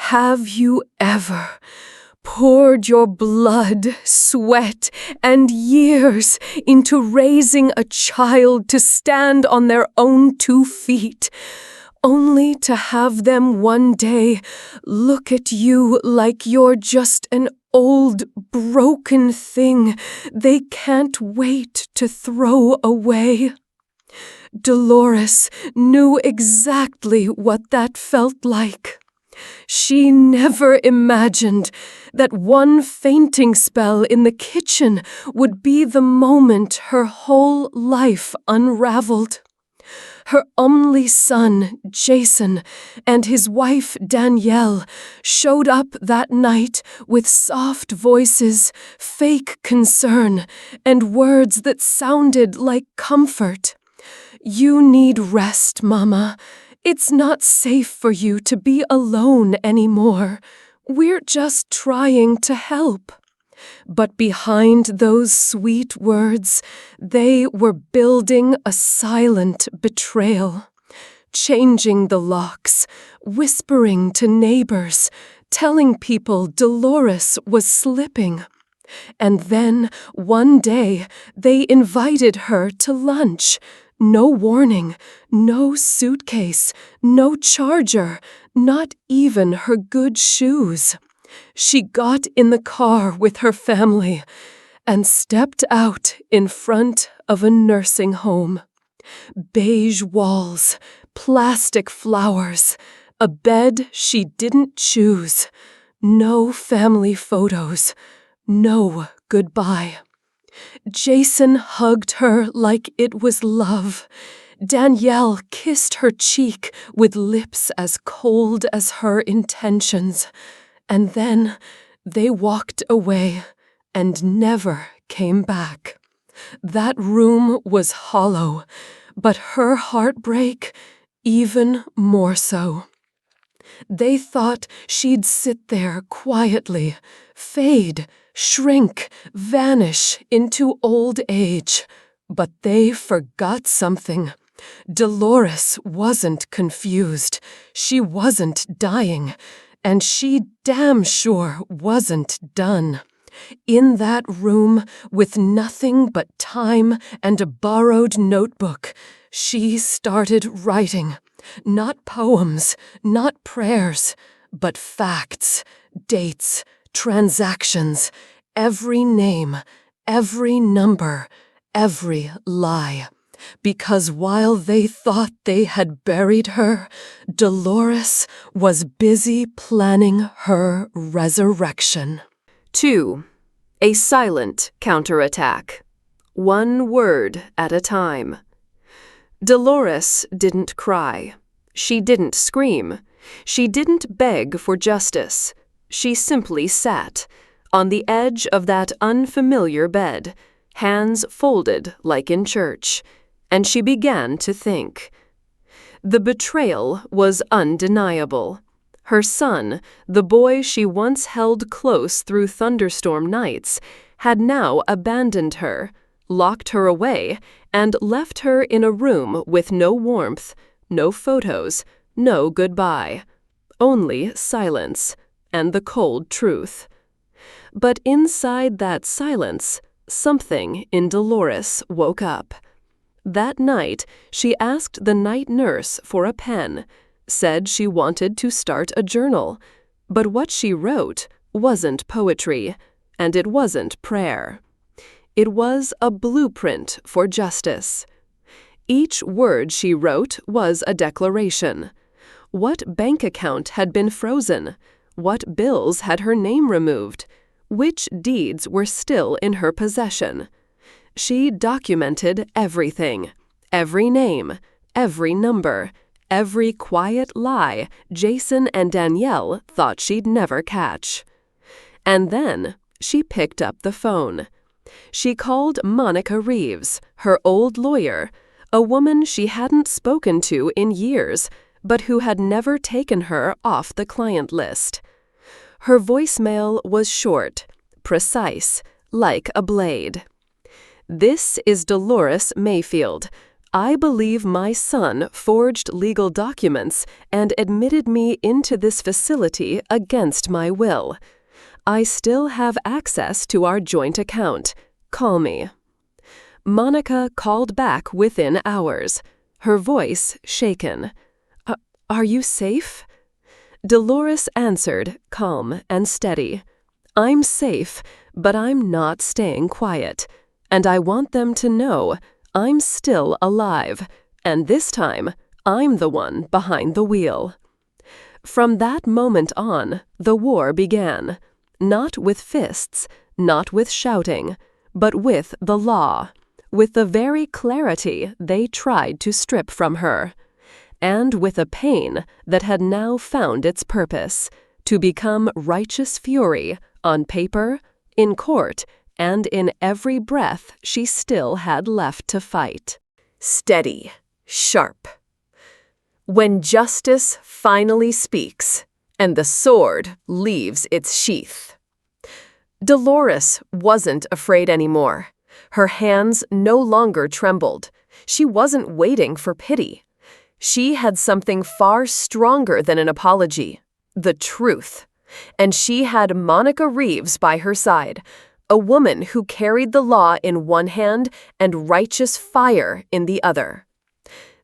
Have you ever poured your blood, sweat, and years into raising a child to stand on their own 2 feet, only to have them one day look at you like you're just an old, broken thing they can't wait to throw away? Dolores knew exactly what that felt like. She never imagined that one fainting spell in the kitchen would be the moment her whole life unraveled. Her only son, Jason, and his wife, Danielle, showed up that night with soft voices, fake concern, and words that sounded like comfort. "You need rest, Mama. It's not safe for you to be alone anymore. We're just trying to help." But behind those sweet words, they were building a silent betrayal, changing the locks, whispering to neighbors, telling people Dolores was slipping. And then, one day, they invited her to lunch. No warning, no suitcase, no charger, not even her good shoes. She got in the car with her family and stepped out in front of a nursing home. Beige walls, plastic flowers, a bed she didn't choose, no family photos, no goodbye. Jason hugged her like it was love. Danielle kissed her cheek with lips as cold as her intentions. And then they walked away and never came back. That room was hollow, but her heartbreak even more so. They thought she'd sit there quietly, fade, shrink, vanish into old age. But they forgot something. Dolores wasn't confused. She wasn't dying. And she damn sure wasn't done. In that room, with nothing but time and a borrowed notebook, she started writing. Not poems, not prayers, but facts, dates, transactions, every name, every number, every lie. Because while they thought they had buried her, Dolores was busy planning her resurrection. 2. A silent counterattack. One word at a time. Dolores didn't cry. She didn't scream. She didn't beg for justice. She simply sat on the edge of that unfamiliar bed, hands folded like in church, and she began to think. The betrayal was undeniable. Her son, the boy she once held close through thunderstorm nights, had now abandoned her, locked her away, and left her in a room with no warmth, no photos, no goodbye. Only silence and the cold truth. But inside that silence, something in Dolores woke up. That night, she asked the night nurse for a pen, said she wanted to start a journal, but what she wrote wasn't poetry, and it wasn't prayer. It was a blueprint for justice. Each word she wrote was a declaration. What bank account had been frozen? What bills had her name removed? Which deeds were still in her possession? She documented everything, every name, every number, every quiet lie Jason and Danielle thought she'd never catch. And then she picked up the phone. She called Monica Reeves, her old lawyer, a woman she hadn't spoken to in years, but who had never taken her off the client list. Her voicemail was short, precise, like a blade. "This is Dolores Mayfield. I believe my son forged legal documents and admitted me into this facility against my will. I still have access to our joint account. Call me." Monica called back within hours, her voice shaken. Are you safe?" Dolores answered, calm and steady. "I'm safe, but I'm not staying quiet. And I want them to know I'm still alive, and this time I'm the one behind the wheel." From that moment on, the war began. Not with fists, not with shouting, but with the law, with the very clarity they tried to strip from her, and with a pain that had now found its purpose, to become righteous fury on paper, in court, and in every breath she still had left to fight. Steady, sharp. When justice finally speaks, and the sword leaves its sheath. Dolores wasn't afraid anymore. Her hands no longer trembled. She wasn't waiting for pity. She had something far stronger than an apology, the truth. And she had Monica Reeves by her side, a woman who carried the law in one hand and righteous fire in the other.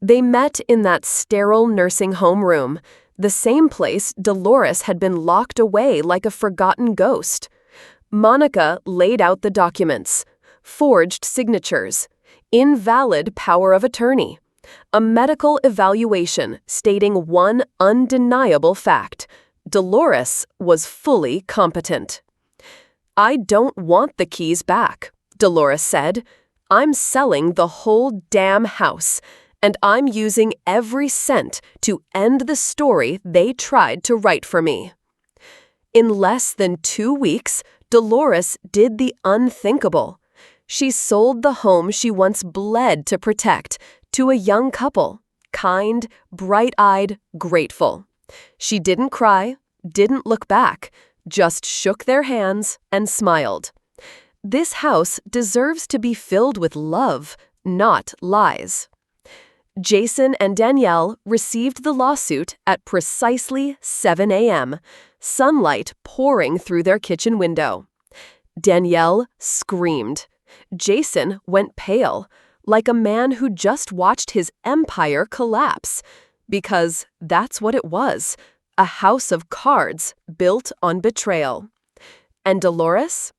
They met in that sterile nursing home room, the same place Dolores had been locked away like a forgotten ghost. Monica laid out the documents, forged signatures, invalid power of attorney, a medical evaluation stating one undeniable fact: Dolores was fully competent. "I don't want the keys back," Dolores said. "I'm selling the whole damn house, and I'm using every cent to end the story they tried to write for me." In less than 2 weeks, Dolores did the unthinkable. She sold the home she once bled to protect to a young couple, kind, bright-eyed, grateful. She didn't cry, didn't look back, just shook their hands and smiled. This house deserves to be filled with love, not lies. Jason and Danielle received the lawsuit at precisely 7 a.m., sunlight pouring through their kitchen window. Danielle screamed. Jason went pale, like a man who just watched his empire collapse, because that's what it was, a house of cards built on betrayal. And Dolores?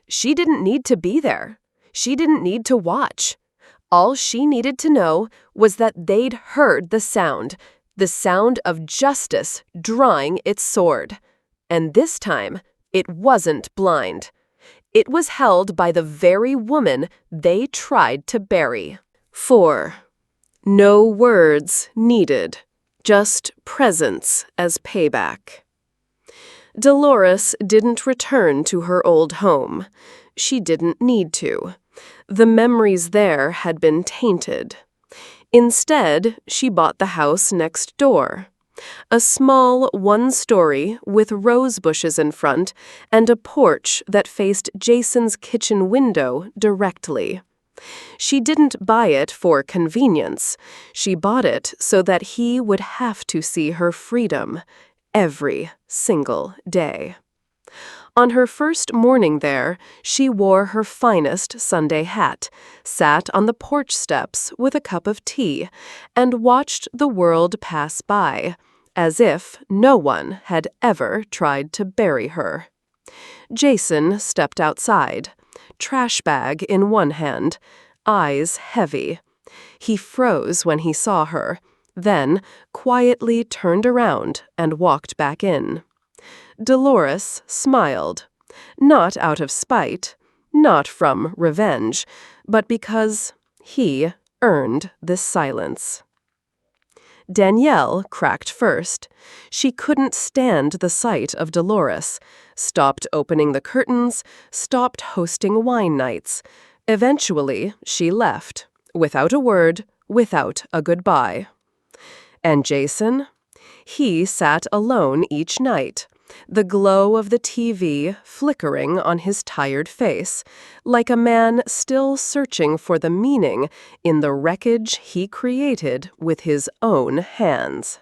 She didn't need to be there. She didn't need to watch. All she needed to know was that they'd heard the sound of justice drawing its sword. And this time, it wasn't blind. It was held by the very woman they tried to bury. 4. No words needed, just presence as payback. Dolores didn't return to her old home. She didn't need to. The memories there had been tainted. Instead, she bought the house next door. A small one-story with rose bushes in front and a porch that faced Jason's kitchen window directly. She didn't buy it for convenience. She bought it so that he would have to see her freedom every single day. On her first morning there, she wore her finest Sunday hat, sat on the porch steps with a cup of tea, and watched the world pass by, as if no one had ever tried to bury her. Jason stepped outside, trash bag in one hand, eyes heavy. He froze when he saw her, then quietly turned around and walked back in. Dolores smiled, not out of spite, not from revenge, but because he earned this silence. Danielle cracked first. She couldn't stand the sight of Dolores, stopped opening the curtains, stopped hosting wine nights. Eventually, she left, without a word, without a goodbye. And Jason? He sat alone each night, the glow of the TV flickering on his tired face, like a man still searching for the meaning in the wreckage he created with his own hands.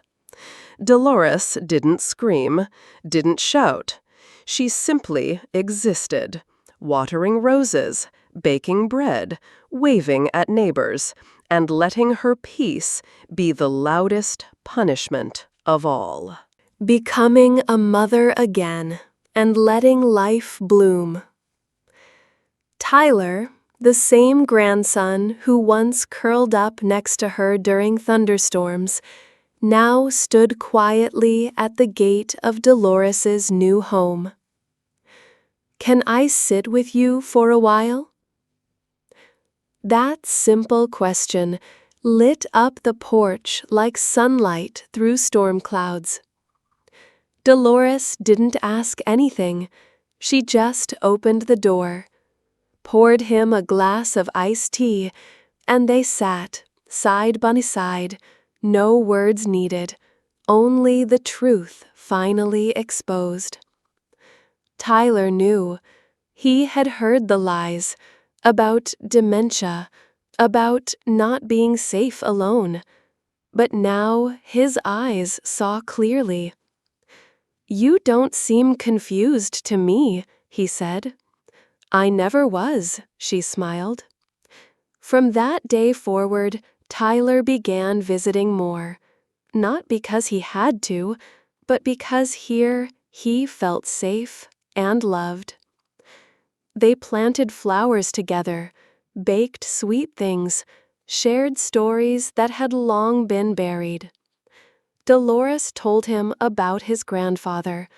Dolores didn't scream, didn't shout. She simply existed, watering roses, baking bread, waving at neighbors, and letting her peace be the loudest punishment of all. Becoming a mother again and letting life bloom. Tyler, the same grandson who once curled up next to her during thunderstorms, now stood quietly at the gate of Dolores's new home. "Can I sit with you for a while?" That simple question lit up the porch like sunlight through storm clouds. Dolores didn't ask anything. She just opened the door, poured him a glass of iced tea, and they sat, side by side, no words needed, only the truth finally exposed. Tyler knew. He had heard the lies about dementia, about not being safe alone. But now his eyes saw clearly. "You don't seem confused to me," he said. "I never was," she smiled. From that day forward, Tyler began visiting more, not because he had to, but because here he felt safe and loved. They planted flowers together, baked sweet things, shared stories that had long been buried. Dolores told him about his grandfather,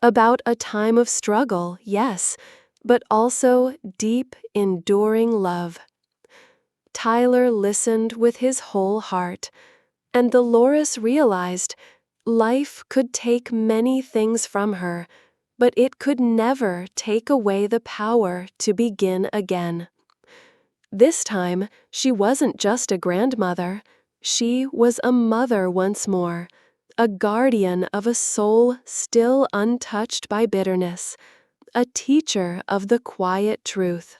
about a time of struggle, yes, but also deep, enduring love. Tyler listened with his whole heart, and Dolores realized life could take many things from her, but it could never take away the power to begin again. This time, she wasn't just a grandmother. She was a mother once more, a guardian of a soul still untouched by bitterness, a teacher of the quiet truth.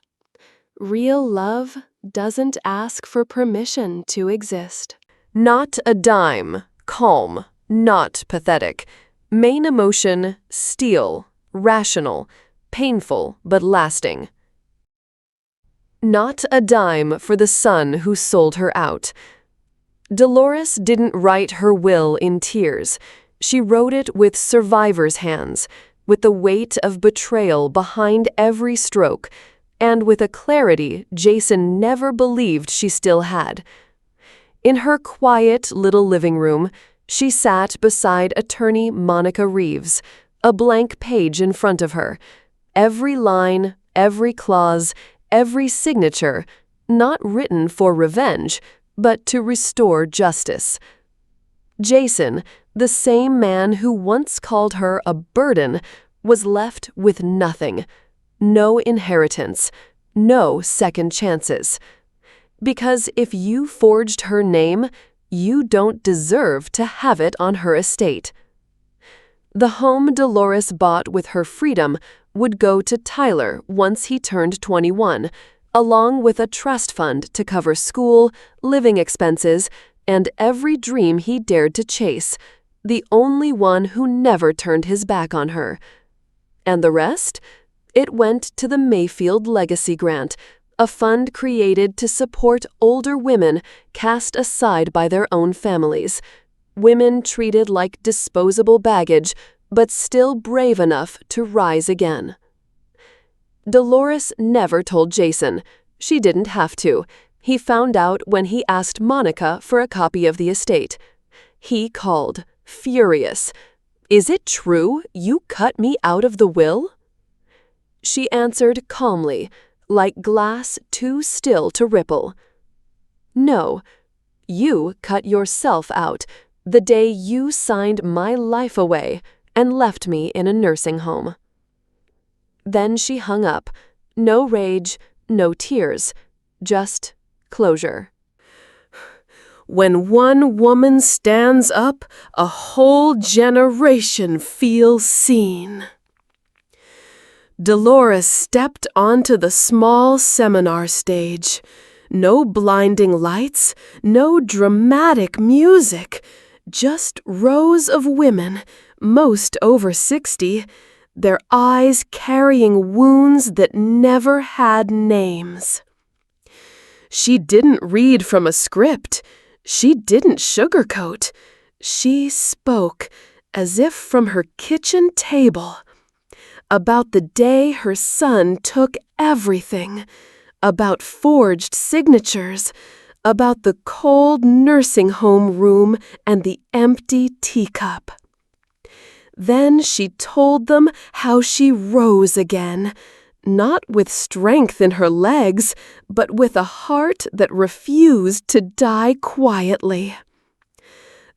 Real love doesn't ask for permission to exist. Not a dime, calm, not pathetic. Main emotion, steel, rational, painful but lasting. Not a dime for the son who sold her out. Dolores didn't write her will in tears. She wrote it with survivor's hands, with the weight of betrayal behind every stroke, and with a clarity Jason never believed she still had. In her quiet little living room, she sat beside attorney Monica Reeves, a blank page in front of her. Every line, every clause, every signature, not written for revenge, but to restore justice. Jason, the same man who once called her a burden, was left with nothing. No inheritance, no second chances. Because if you forged her name, you don't deserve to have it on her estate. The home Dolores bought with her freedom would go to Tyler once he turned 21, along with a trust fund to cover school, living expenses, and every dream he dared to chase, the only one who never turned his back on her. And the rest? It went to the Mayfield Legacy Grant, a fund created to support older women cast aside by their own families, women treated like disposable baggage, but still brave enough to rise again. Dolores never told Jason. She didn't have to. He found out when he asked Monica for a copy of the estate. He called, furious. "Is it true you cut me out of the will?" She answered calmly, like glass too still to ripple. "No, you cut yourself out the day you signed my life away and left me in a nursing home." Then she hung up. No rage, no tears, just closure. When one woman stands up, a whole generation feels seen. Dolores stepped onto the small seminar stage. No blinding lights, no dramatic music, just rows of women, most over 60, their eyes carrying wounds that never had names. She didn't read from a script. She didn't sugarcoat. She spoke as if from her kitchen table. About the day her son took everything, about forged signatures, about the cold nursing home room and the empty teacup. Then she told them how she rose again, not with strength in her legs, but with a heart that refused to die quietly.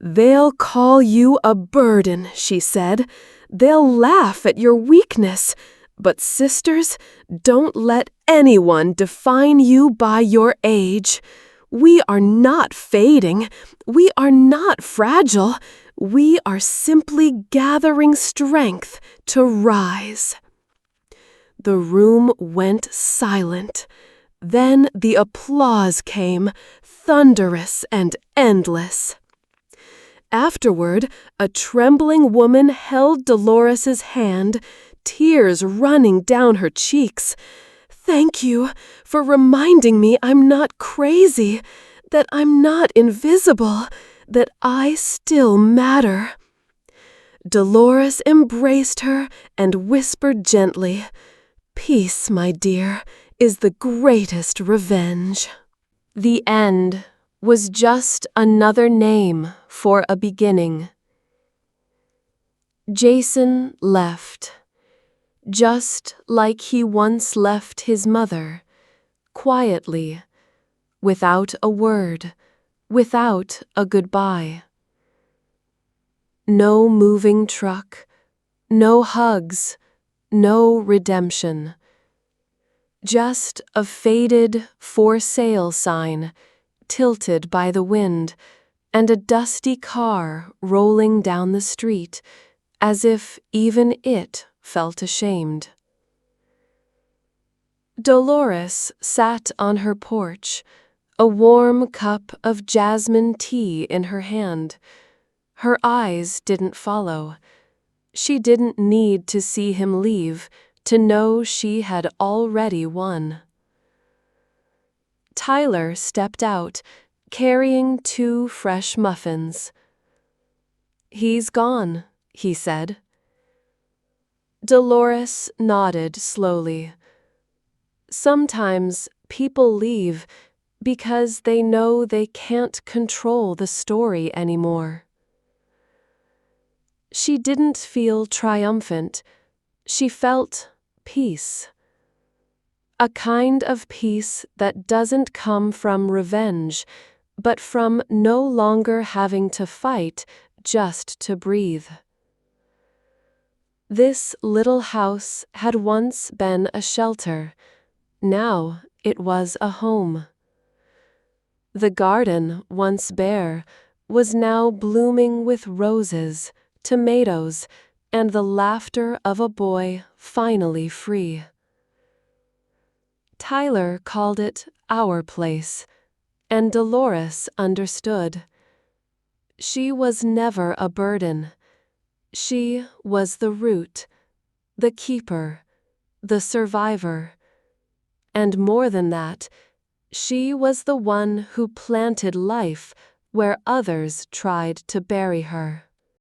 "They'll call you a burden," she said. "They'll laugh at your weakness. But sisters, don't let anyone define you by your age. We are not fading. We are not fragile. We are simply gathering strength to rise." The room went silent. Then the applause came, thunderous and endless. Afterward, a trembling woman held Dolores's hand, tears running down her cheeks. "Thank you for reminding me I'm not crazy, that I'm not invisible, that I still matter." Dolores embraced her and whispered gently, "Peace, my dear, is the greatest revenge." The end was just another name for a beginning. Jason left, just like he once left his mother, quietly, without a word, without a goodbye. No moving truck, no hugs, no redemption. Just a faded for sale sign, tilted by the wind, and a dusty car rolling down the street, as if even it felt ashamed. Dolores sat on her porch, a warm cup of jasmine tea in her hand. Her eyes didn't follow. She didn't need to see him leave to know she had already won. Tyler stepped out, carrying 2 fresh muffins. "He's gone," he said. Dolores nodded slowly. Sometimes people leave because they know they can't control the story anymore. She didn't feel triumphant. She felt peace. A kind of peace that doesn't come from revenge, but from no longer having to fight just to breathe. This little house had once been a shelter. Now it was a home. The garden, once bare, was now blooming with roses, tomatoes, and the laughter of a boy finally free. Tyler called it our place, and Dolores understood. She was never a burden. She was the root, the keeper, the survivor. And more than that, she was the one who planted life where others tried to bury her.